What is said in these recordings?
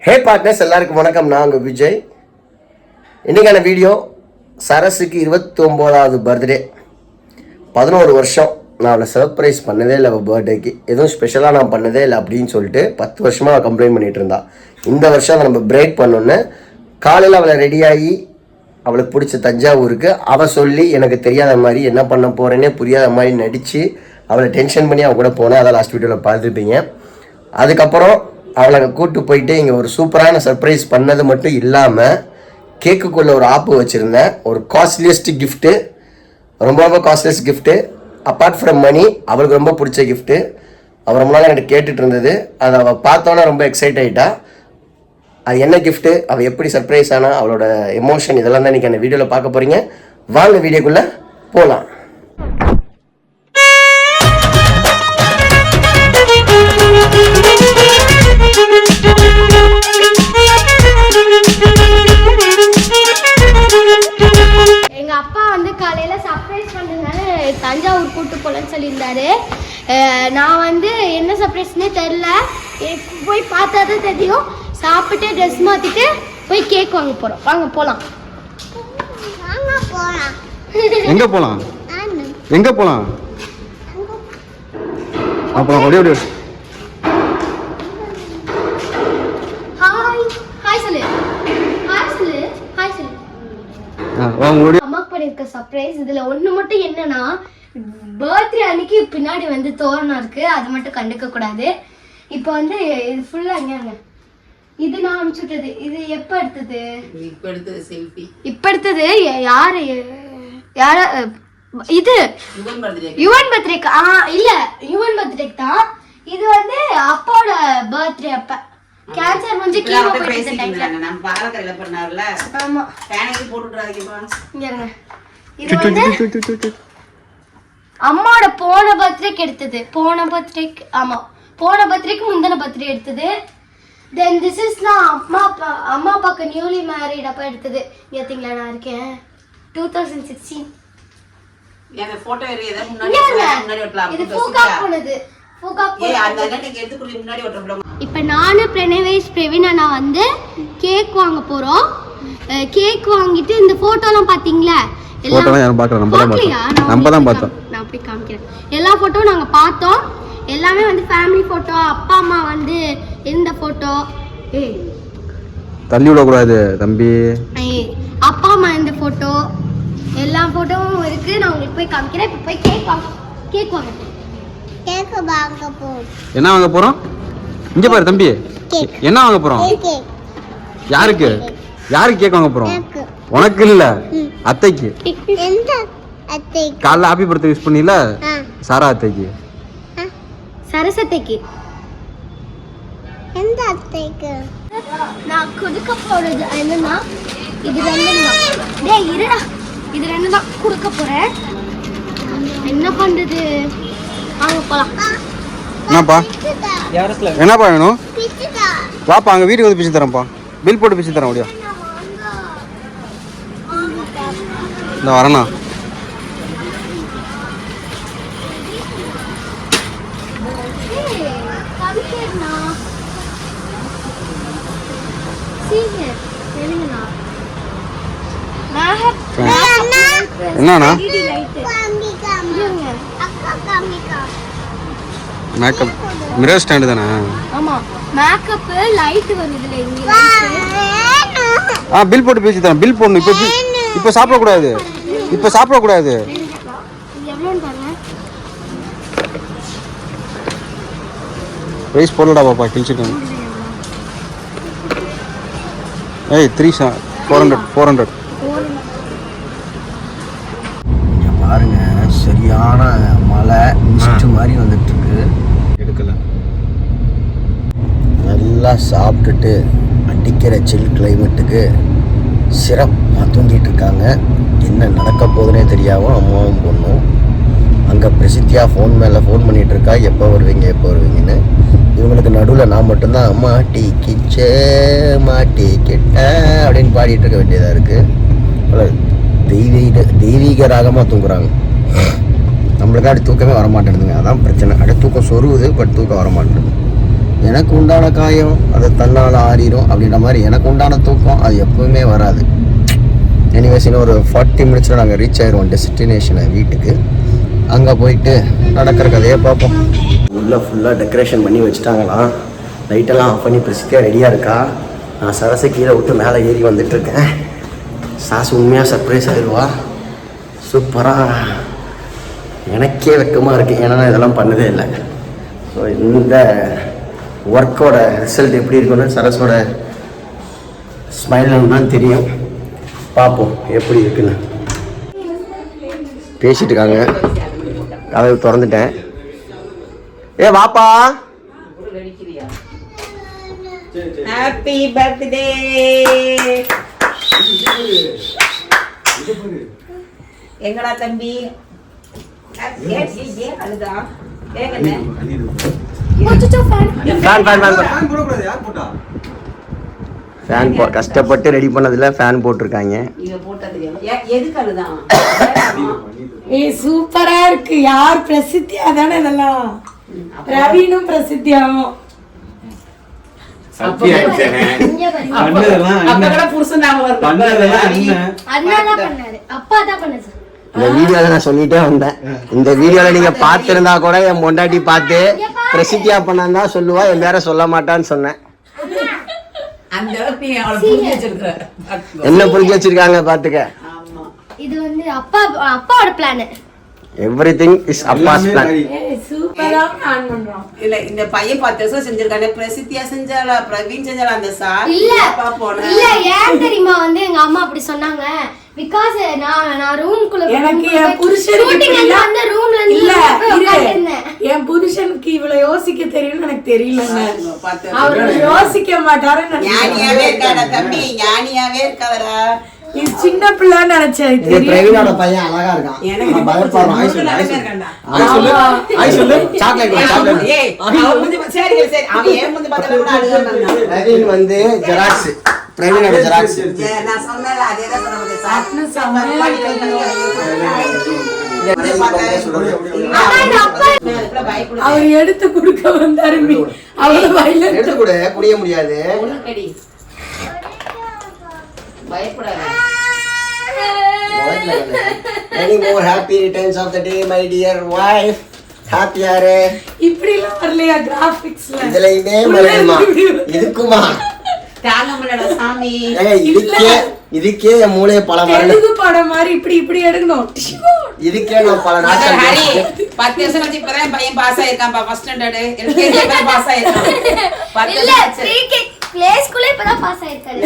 ஹே partners, எல்லாருக்கும் வணக்கம். நான் உங்கள் விஜய். இன்றைக்கான வீடியோ சரஸுக்கு 29வது பர்த்டே. 11 வருஷம் நான் அவளை சர்ப்ரைஸ் பண்ணதே இல்லை. அவள் பர்த்டேக்கு எதுவும் ஸ்பெஷலாக நான் பண்ணதே இல்லை அப்படின்னு சொல்லிட்டு 10 வருஷமாக அவள் கம்ப்ளைண்ட் பண்ணிகிட்டு இருந்தாள். இந்த வருஷம் அதை நம்ம பிரேக் பண்ணோன்னு காலையில் அவளை ரெடியாகி அவளுக்கு பிடிச்ச தஞ்சாவூருக்கு அவள் சொல்லி எனக்கு தெரியாத மாதிரி என்ன பண்ண போகிறேன்னே புரியாத மாதிரி நடித்து அவளை டென்ஷன் பண்ணி அவள் கூட போனேன். அதை லாஸ்ட் வீடியோவில் பார்த்துருப்பீங்க. அதுக்கப்புறம் அவளை கூப்பிட்டு போயிட்டு இங்கே ஒரு சூப்பரான சர்ப்ரைஸ் பண்ணது மட்டும் இல்லாமல் கேக்குக்குள்ளே ஒரு ஆப்பு வச்சுருந்தேன். ஒரு காஸ்ட்லியஸ்ட் கிஃப்ட்டு, ரொம்ப ரொம்ப காஸ்ட்லியஸ்ட் கிஃப்ட்டு. அப்பார்ட் ஃப்ரம் மணி அவளுக்கு ரொம்ப பிடிச்ச கிஃப்ட்டு. அவள் ரொம்ப நாள் என்கிட்ட கேட்டுட்டு இருந்தது. அதை அவள் பார்த்தோன்னே ரொம்ப எக்ஸைட் ஆகிட்டா. அது என்ன கிஃப்ட்டு, அவள் எப்படி சர்ப்ரைஸ் ஆனா, அவளோட எமோஷன், இதெல்லாம் தான் இன்றைக்கி அந்த வீடியோவில் பார்க்க போகிறீங்க. வாங்க வீடியோக்குள்ளே போகலாம். எங்கள் அப்பா வந்து காலையில் சர்ப்ரைஸ் பண்ணுறதுனால தஞ்சாவூர் கூட்டு போகலன்னு சொல்லியிருந்தாரு. நான் வந்து என்ன சர்ப்ரைஸ்னே தெரில. போய் பார்த்தா தான் தெரியும். சாப்பிட்டு ட்ரெஸ் மாற்றிட்டு போய் கேக் வாங்க போகிறோம். வாங்க போகலாம். எங்க போலாம்? எங்க போலாம்? அப்புறம் ஓடி ஓடி. ஹாய் ஹாய் சொல்லு. ஹாய் சொல்லு. ஹாய் சொல்லு. அம்மாக்கு பண்ணிருக்க சர்ப்ரைஸ். இதுல ஒண்ணு மட்டும் என்னன்னா, பர்த்டே அன்னைக்கு பின்னாடி வந்து தோரணம் இருக்கு. அது மட்டும் கண்டுக்க கூடாது. இப்போ வந்து இது ஃபுல்லா இங்க இது நான் அனுப்பிச்சுட்டது. இது எப்ப எடுத்தது? இப்ப எடுத்தது செல்ஃபி. இப்ப எடுத்தது யாரு இது யுவன் பர்த்டேக்கு. இல்ல யுவன் பர்த்டேக்கு தான். இது வந்து அப்பாவோட பர்த்டே. அப்ப கேன்சர் வந்து கீமோ போயிட்டு டைம்ல நான் பாலக்கரையில பண்ணார்ல. ஆமா, பேனேஜ் போட்டுறாதீங்கப்பா. இங்க இருங்க. இது வந்து அம்மாவோட போன பர்த்டேக்கு எடுத்தது. போன பர்த்டேக்கு முந்தின பர்த்டே எடுத்தது. தென் திஸ் இஸ் நான் அம்மா அப்பாக்கு நியூலி மேரிட் அப்ப எடுத்தது. ஏத்தீங்களா? நான் இருக்கேன் 2016. ஏங்க போட்டோ ஏறியத முன்னாடி ஒட்டலாம். இது ஃபோகாப் போனது. இப்ப நானு பிரணவேஷ் பிரவீன் அண்ணா வந்து கேக் வாங்க போறோம். கேக் வாங்கிட்டு இந்த போட்டோலாம் பாத்தீங்களா? நான் அப்படி காமிக்கிறேன். எல்லா போட்டோவும் நாங்க பார்த்தோம். எல்லாமே வந்து ஃபேமிலி போட்டோ. அப்பா அம்மா வந்து இந்த போட்டோ. தள்ளி விட கூடாது தம்பி. அப்பா அம்மா இந்த போட்டோ, எல்லா போட்டோவும் இருக்கு. நான் உங்களுக்கு போய் காமிக்கிறேன். இப்ப போய் கேக் வாங்க. என்ன வாங்க போறோம்? இங்க பாரு தம்பி, என்ன வாங்க போறோம்? யாருக்கு கேக் வாங்க போறோம்? உனக்கு இல்ல, அத்தைக்கு. காலைல ஹாப்பி பர்த்டே விஷ் பண்ணில சாரா அத்தைக்கு. சரசத்தைக்கு. எந்த அத்தைக்கு? நான் கொடுக்க போறது என்னன்னா இது ரெண்டு தான். டேய் இருடா, இது ரெண்டு தான் கொடுக்க போறேன். என்ன பண்றது? வாங்க போலாம். என்னப்பா வேணும்? வாப்பா, அங்க வீட்டுக்கு வந்து பிச்சு தரேன்ப்பா. பில் போட்டு பிச்சு தரேன். ஓடியா இந்த வரேண்ணா. என்னண்ணா? மேக்கப் மிரர் ஸ்டாண்ட் தானே? ஆமா, மேக்கப் லைட் வருதுல இங்க. பில் போட்டு பேசி தரேன். பில் போடணும். இப்போ சாப்பிட கூடாது. எவ்வளவுன்னு பாருங்க. பிரைஸ் போடலடா பாப்பா, கிழிச்சிட்டேன். 400. பாருங்க, சரியான மழை மிஸ்ட் மாதிரி வந்துட்டு இருக்கு. எடுக்கல. நல்லா சாப்பிட்டுட்டு அடிக்கிற சில் கிளைமேட்டுக்கு சிறப்பாக தூங்கிட்டு இருக்காங்க. என்ன நடக்க போகுதுன்னே தெரியாமல் அம்மாவும் பொண்ணும். அங்கே பிரசித்தியாக ஃபோன் மேலே ஃபோன் பண்ணிகிட்டு இருக்கா, எப்போ வருவீங்கன்னு. இவங்களுக்கு நடுவில் நான் மட்டும்தான் மாட்டி கிட்ட அப்படின்னு பாடிட்டு இருக்க வேண்டியதாக இருக்குது. தெய்வீக ராகமாக தூங்குறாங்க. நம்மளுக்கு அப்படி தூக்கமே வரமாட்டேங்குதுங்க. அதான் பிரச்சனை. அப்படியே தூக்கம் சொருவுது, பட் தூக்கம் வரமாட்டேங்குது. எனக்கு உண்டான காயம் அது தன்னால் ஆறிடும் அப்படின்ற மாதிரி எனக்கு உண்டான தூக்கம் அது எப்பவுமே வராது. எனிவேஸ் இன்னும் ஒரு 40 மினிட்ஸில் நாங்கள் ரீச் ஆயிடுவோம் டெஸ்டினேஷனை வீட்டுக்கு. அங்கே போயிட்டு நடக்கிற கதையை பார்ப்போம். உள்ளே ஃபுல்லாக டெக்கரேஷன் பண்ணி வச்சுட்டாங்களாம். லைட்டெல்லாம் ஆஃப் பண்ணி பிரசித்தியாக ரெடியாக இருக்கா. நான் சரசை கீழே விட்டு மேலே ஏறி வந்துட்டுருக்கேன். சாஸ் உண்மையாக சர்ப்ரைஸ் ஆகிடுவா. சூப்பராக எனக்கே வெக்கமாக இருக்குது, ஏன்னா நான் இதெல்லாம் பண்ணதே இல்லை. ஸோ இந்த ஒர்க்கோட ரிசல்ட் எப்படி இருக்குன்னு சரஸோட ஸ்மைல் தான் தெரியும். பார்ப்போம் எப்படி இருக்குன்னு. பேசிட்டு இருக்காங்க, கதவு திறந்துட்டேன். ஏ வாப்பா. Happy birthday. எங்கடா தம்பி? அழுதா ஃபேன் கஷ்டப்பட்டு ரெடி பண்ணதுல ஃபேன் போட்டிருக்காங்க. சூப்பரா இருக்கு. யார் பிரசித்தியா தானே இதெல்லாம். ரவீனும் பிரசித்தியாகும். இந்த வீடியோல நான் சொல்லிட்டே வந்தேன். இந்த வீடியோல நீங்க பார்த்திருந்தா கூட என் பொண்டாட்டி பார்த்து பிரசித்தியா பண்ணான்னு தான் சொல்லுவா, என் பேரை சொல்ல மாட்டான்னு சொன்னேன். என்ன புரிஞ்சு வச்சிருக்காங்க பாத்துக்க. இது வந்து அப்பாவோட plan. Everything is Abbas plan. சூப்பரா பிளான் பண்றோம். இல்ல இந்த பையன் 10 வருஷம் செஞ்சிருக்கானே. பிரசித்தியா செஞ்சாலா, பிரவீன் செஞ்சாலா அந்த சார் இல்ல இல்ல. ஏன் தெரியுமா வந்து எங்க அம்மா அப்படி சொன்னாங்க? பிகாஸ் நான் ரூம்க்குள்ள எனக்கு என் புருஷனுக்கு அந்த ரூம்ல இல்ல உட்கார்ந்திருந்தேன். என் புருஷனுக்கு இவ்வளவு யோசிக்க தெரியும்னு எனக்கு தெரியலங்க. அவர் யோசிக்க மாட்டாரு. ஞானியாவே இருக்காடா தம்பி, ஞானியாவே இருக்காதடா. இது சின்ன பிள்ளைன்னு நினைச்சேன். பிரவீனோட பையன் அழகா இருக்கான். எனக்கு பயப்படுறான். ஆய் சொல்லு. Chocolate chocolate. ஏய் அவன் வந்து சரி சரி அவன் ஏன் வந்து பார்த்தா கூட அழுகாம. பிரவீன் வந்து ஜெராக்ஸ். பிரவீனோட ஜெராக்ஸ். நான் சொன்னல அதே தான் சொல்றது சார். அவர் எடுத்து கொடுக்க வந்தாரு. அவர் வயல எடுத்து கூட குடிய முடியாது. Many more happy returns of the day, my dear wife. Happy யாரு? இப்படி எல்லாம் வரலையா கிராபிக்ஸ்ல? இதுல இதே மலையமா இதுக்குமா தாங்கமலடா சாமி. இதுக்கே என் மூளைய பல தெலுங்கு படம் மாதிரி இப்படி இப்படி எடுக்கணும். இதுக்கே நான் பல நாட்கள் ஹரி 10 வருஷம் கழிச்சு இப்பதான் பையன் பாஸ் ஆயிருக்கான். ஃபர்ஸ்ட் ஸ்டாண்டர்ட் எல்கேஜி பையன் பாஸ் ஆயிருக்கான். 10 இல்ல வருஷம் ப்ளே ஸ்கூல்ல இப்பதான் பாஸ் ஆயிருக்காரு.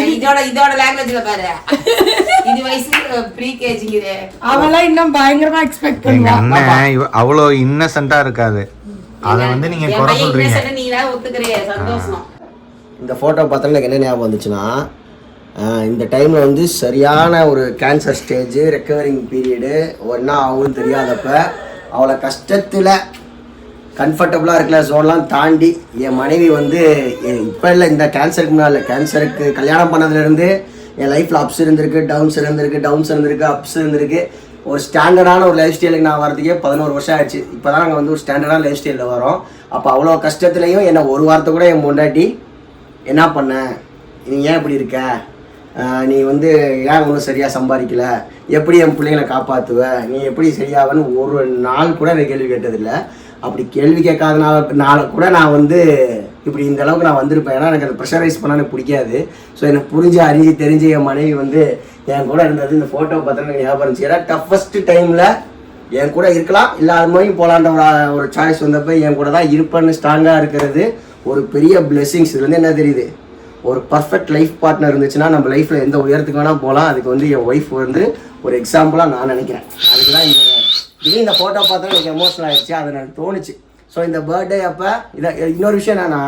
இதோட லாங்குவேஜ்ல பாரு. இது வயசு ப்ரீ கேஜிங்கறே. அவளா இன்னும் பயங்கரமா எக்ஸ்பெக்ட் எங்க பண்ணுவா. அண்ணன் அவ்வளோ இன்னசென்ட்டா இருக்காது. அத வந்து நீங்க குறை சொல்றீங்க. நீங்களா ஒத்துக்கறீங்க, சந்தோஷம். இந்த ஃபோட்டோ பார்த்தா எனக்கு என்ன ஞாபகம் வந்துச்சுன்னா, இந்த டைமில் வந்து சரியான ஒரு கேன்சர் ஸ்டேஜ், ரெக்கவரிங் பீரியடு, ஒன்றா ஆகும்னு தெரியாதப்ப அவளை கஷ்டத்தில் கம்ஃபர்டபுளாக இருக்கிற ஜோன்லாம் தாண்டி என் மனைவி வந்து இப்போ இல்லை, இந்த கேன்சருக்கு முன்னால் கேன்சருக்கு கல்யாணம் பண்ணதுலேருந்து என் லைஃப்பில் அப்ஸ் இருந்திருக்கு, டவுன்ஸ் இருந்திருக்கு, அப்ஸ் இருந்திருக்கு. ஒரு ஸ்டாண்டர்டான ஒரு லைஃப் ஸ்டைலுக்கு நான் வரதுக்கே 11 வருஷம் ஆயிடுச்சு. இப்போ தான் நாங்கள் வந்து ஒரு ஸ்டாண்டர்டான லைஃப் ஸ்டைலில் வரோம். அப்போ அவ்வளோ கஷ்டத்துலையும் என்னை ஒரு வாரத்தை கூட என் பொண்டாட்டி என்ன பண்ண, நீ ஏன் இப்படி இருக்க, நீ வந்து ஏன் ஒன்றும் சரியாக சம்பாதிக்கல, எப்படி என் பிள்ளைங்களை காப்பாற்றுவ, நீ எப்படி சரியாவன்னு ஒரு நாள் கூட எனக்கு கேள்வி கேட்டதில்லை. அப்படி கேள்வி கேட்காதனால கூட நான் வந்து இப்படி இந்த அளவுக்கு நான் வந்திருப்பேன். ஏன்னா எனக்கு அதை ப்ரெஷரைஸ் பண்ண எனக்கு பிடிக்காது. ஸோ எனக்கு புரிஞ்சு அறிஞ்சு தெரிஞ்சு என் மனைவி வந்து என் கூட இருந்தது. இந்த ஃபோட்டோ பார்த்தா எனக்கு ஞாபகம் இருந்துச்சு. ஏன்னா டஃபஸ்ட் டைமில் என் கூட இருக்கலாம், இல்லாத மாதிரி போகலான்ற ஒரு சாய்ஸ் வந்தப்போ என் கூட தான் இருப்பேன்னு ஸ்ட்ராங்காக இருக்கிறது ஒரு பெரிய பிளெஸிங்ஸ். இது வந்து என்ன தெரியுது, ஒரு பர்ஃபெக்ட் லைஃப் பார்ட்னர் இருந்துச்சுன்னா நம்ம லைஃப்பில் எந்த உயரத்துக்கு வேணால் போகலாம். அதுக்கு வந்து என் ஒய்ஃப் வந்து ஒரு எக்ஸாம்பிளாக நான் நினைக்கிறேன். அதுக்கு தான் இந்த ஃபோட்டோ பார்த்தா எனக்கு எமோஷனல் ஆகிடுச்சு, அது எனக்கு தோணுச்சு. ஸோ இந்த பர்த்டே அப்போ இதை இன்னொரு விஷயம் என்னென்னா,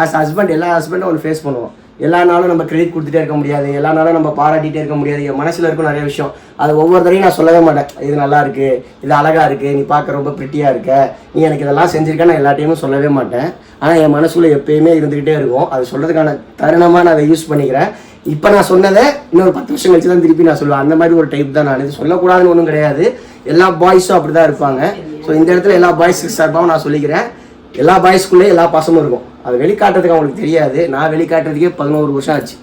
ஆஸ் ஹஸ்பண்ட் எல்லா ஹஸ்பண்டும் ஒன்று ஃபேஸ் பண்ணுவோம். எல்லா நாளும் நம்ம கிரெடிட் கொடுத்துட்டே இருக்க முடியாது, எல்லா நாளும் நம்ம பாராட்டிகிட்டே இருக்க முடியாது. என் மனசில் இருக்கும் நிறைய விஷயம், அது ஒவ்வொரு தடையும் நான் சொல்லவே மாட்டேன். இது நல்லா இருக்குது, இது அழகாக இருக்குது, நீ பார்க்க ரொம்ப ப்ரிட்டியாக இருக்க, நீ எனக்கு இதெல்லாம் செஞ்சுருக்க, நான் எல்லா டைமும் சொல்லவே மாட்டேன். ஆனால் என் மனசுல எப்பயுமே இருந்துக்கிட்டே இருக்கும். அது சொல்கிறதுக்கான தருணமாக நான் அதை யூஸ் பண்ணிக்கிறேன். இப்போ நான் சொன்னதை இன்னொரு 10 வருஷம் கழிச்சு தான் திருப்பி நான் சொல்லுவேன். அந்த மாதிரி ஒரு டைப் தான் நான். இது சொல்லக்கூடாதுன்னு ஒன்றும் கிடையாது, எல்லா பாய்ஸும் அப்படி தான் இருப்பாங்க. ஸோ இந்த இடத்துல எல்லா பாய்ஸுக்கு சார்பாகவும் நான் சொல்லிக்கிறேன், எல்லா பாய்ஸ்குள்ளேயும் எல்லா பாசமும் இருக்கும். அது வெளிக்காட்டுறதுக்கு அவங்களுக்கு தெரியாது. நான் வெளிக்காட்டுறதுக்கே 11 வருஷம் ஆச்சு.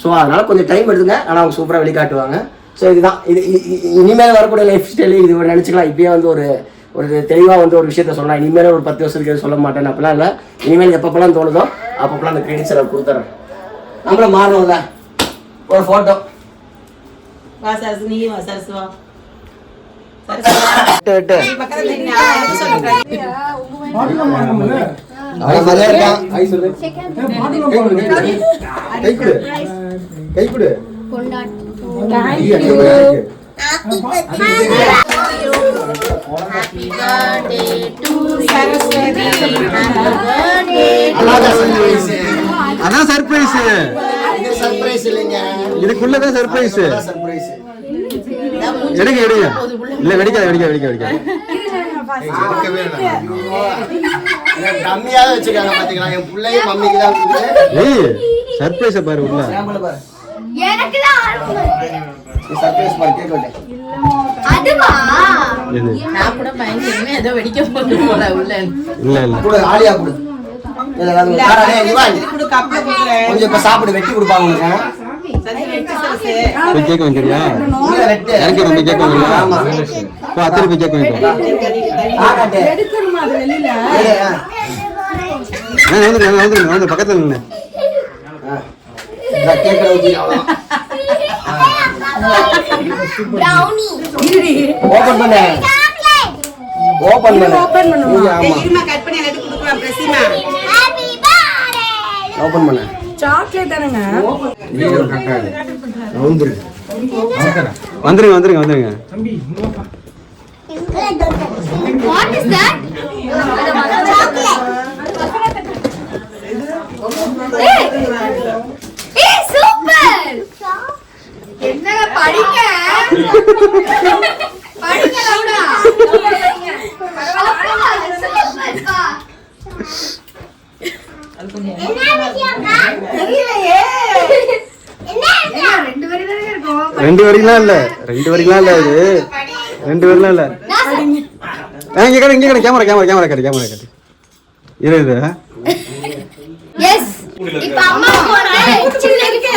ஸோ அதனால் கொஞ்சம் டைம் எடுத்துங்க, ஆனால் அவங்க சூப்பராக வெளிக்காட்டுவாங்க. ஸோ இதுதான் இது இனிமேல் வரக்கூடிய லைஃப் ஸ்டைலு இது நினச்சிக்கலாம். இப்போயே வந்து ஒரு தெளிவாக வந்து ஒரு விஷயத்த சொல்லலாம். இனிமேல் ஒரு 10 வருஷத்துக்கு சொல்ல மாட்டேன் அப்படிலாம் இல்லை. இனிமேல் எப்பப்பெல்லாம் தோணுதோ அப்பப்பெல்லாம் அந்த கிரெடிட்ஸ் எல்லாம் கொடுத்துட்றேன். நம்மளும் மாறணும்ல. ஒரு ஃபோட்டோ வா சரசு, நீ வா சரசு வா. பக்கத்துல நின்னா எனக்கு சொல்லுங்க. அதான் சர்ப்ரைஸ். சர்ப்ரைஸ் இல்லைங்க, இதுக்குள்ளதான் சர்ப்ரைஸ். சர்ப்ரைஸ். எடுங்க இல்ல வெடிக்காது. கம்மியாக வச்சிருக்காங்க பாத்தீங்களா? என் பிள்ளையும் மம்மிக்கு தான் ஏய் சர்ப்ரைஸ பாரு உள்ள. எனக்கு தான் ஆர்வம் இருக்கு. சர்ப்ரைஸ் பண்ணி கேட்கல. அதுவா? நான் கூட பயங்கரமே ஏதோ வெடிக்க போட்டு போற உள்ள. இல்ல கூட ஆலியா கொடு. இல்ல காரனே நீ வா. குடு கப்ல குடுறே. கொஞ்சம் இப்ப சாப்பிடு, வெட்டி கொடுப்பாங்க உங்களுக்கு. சரி வெட்டி சரசு. போய் கேக் வாங்கிறியா? எனக்கு வந்து கேக் வாங்கியா? ஆமா. போ அத்தனை போய் கேக் வாங்கிட்டு வா. ஆகட்டே. எடுக்கணுமா அது வெளியில? வந்து பக்கத்துல நின்னு. இந்த கேக் ஊத்தி அவ்வளவுதான். பிரவுனி. ஓபன் பண்ணு. ஓபன் பண்ணு. ஓபன் பண்ணுமா? ஆமா. இருமா கட் பண்ணி எனக்கு குடுக்குறேன் பிரசிமா. Happy birthday. ஓபன் பண்ணு. சாக்லேட் தானங்க? வீடியோ கட்டாது. வந்துரு. வந்துருங்க. What is that? Hey, super. என்னங்க படிங்க. படிங்க லவுடா. ரெண்டு வரைக்கும் இல்ல இது 2 வரைக்கும் இல்ல. இங்க கேமரா கட்டு. இது எஸ். இப்ப அம்மா போறேன். சின்னக்கு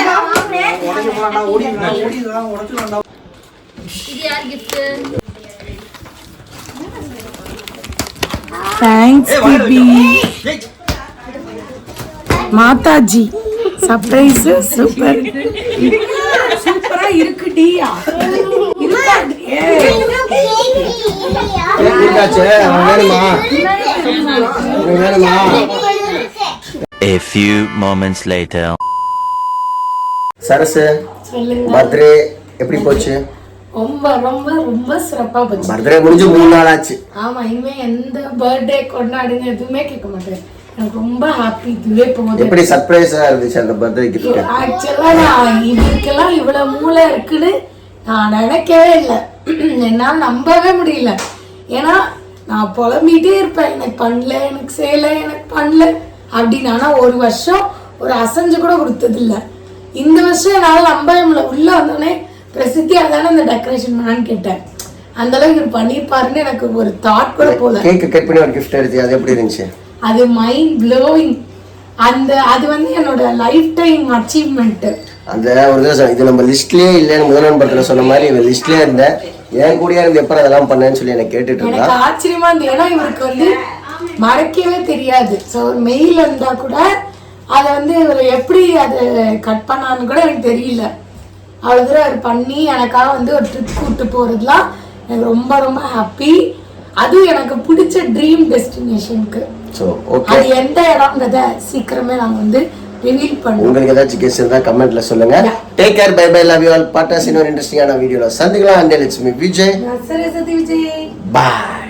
இது யார் gift? தேங்க்ஸ் பிபி. மாதாஜி சர்ப்ரைஸ் சூப்பர். சூப்பரா இருக்குடியா. A few moments later. Sarasu birthday எப்படி போச்சு? ரொம்ப ரொம்ப ரொம்ப சிறப்பா போச்சு. பர்த்டே முடிஞ்சு 3 நாள் ஆச்சு. ஆமா, இனிமே எந்த பர்த்டே கொண்டாடுங்க எதுவுமே கேட்க மாட்டேன். எனக்கு ரொம்ப ஹாப்பி. இதுவே போகுது. எப்படி சர்ப்ரைஸா இருந்துச்சு அந்த பர்த்டே கிஃப்ட்? ஆக்சுவலா நான் இதுக்கெல்லாம் இவ்வளவு மூளை இருக்குன்னு நான் நினைக்கவே இல்லை. என்னால் நம்பவே முடியல. ஏன்னா நான் புலம்பிட்டே இருப்பேன், எனக்கு பண்ணல அப்படின்னு. ஆனா ஒரு வருஷம் ஒரு அசைஞ்சு கூட கொடுத்தது இல்லை. இந்த வருஷம் என்னால் நம்பவே முடியல. உள்ள வந்தோடனே பிரசித்தி அதானே இந்த டெக்கரேஷன் பண்ணான்னு கேட்டேன். அந்த அளவுக்கு இவர் பண்ணிருப்பாருன்னு எனக்கு ஒரு தாட் கூட போல. கேக் கட் பண்ணி ஒரு கிஃப்ட் எடுத்து அது எப்படி இருந்துச்சு? அது மைண்ட் ப்ளோவிங். அது வந்து என்னோட லைஃப் டைம் அச்சீவ்மெண்ட். அந்த ஒரு தடவை இது நம்ம லிஸ்ட்லயே இல்லைன்னு முதல்வன் படத்துல சொன்ன மாதிரி இவன் லிஸ்ட்லயே இருந்த என் கூடயே இருந்து எப்ப அதெல்லாம் பண்ணேன்னு சொல்லி எனக்கு கேட்டுட்டு இருந்தா எனக்கு ஆச்சரியமா இருந்தது. ஏன்னா இவருக்கு வந்து மறக்கவே தெரியாது. ஸோ ஒரு மெயில் இருந்தா கூட அதை வந்து இவர் எப்படி அதை கட் பண்ணான்னு கூட எனக்கு தெரியல. அவ்வளோ தூரம் அவர் பண்ணி எனக்காக வந்து ஒரு ட்ரிப் கூப்பிட்டு போறதுலாம் எனக்கு ரொம்ப ரொம்ப ஹாப்பி. அதுவும் எனக்கு பிடிச்ச ட்ரீம் டெஸ்டினேஷனுக்கு. அது எந்த இடம்ன்றத சீக்கிரமே நாங்கள் வந்து ரிவீல் பண்ணுவோம். உங்களுக்கு ஏதாச்சும் கேஸ் இருந்தா கமெண்ட்ல சொல்லுங்க. Take care, bye bye, love you all. பாட்டாஸ் இன்னொரு இன்ட்ரெஸ்டிங்கான வீடியோல சந்திக்கலாம். And it's me Vijay. Saraswathi Vijay. Bye.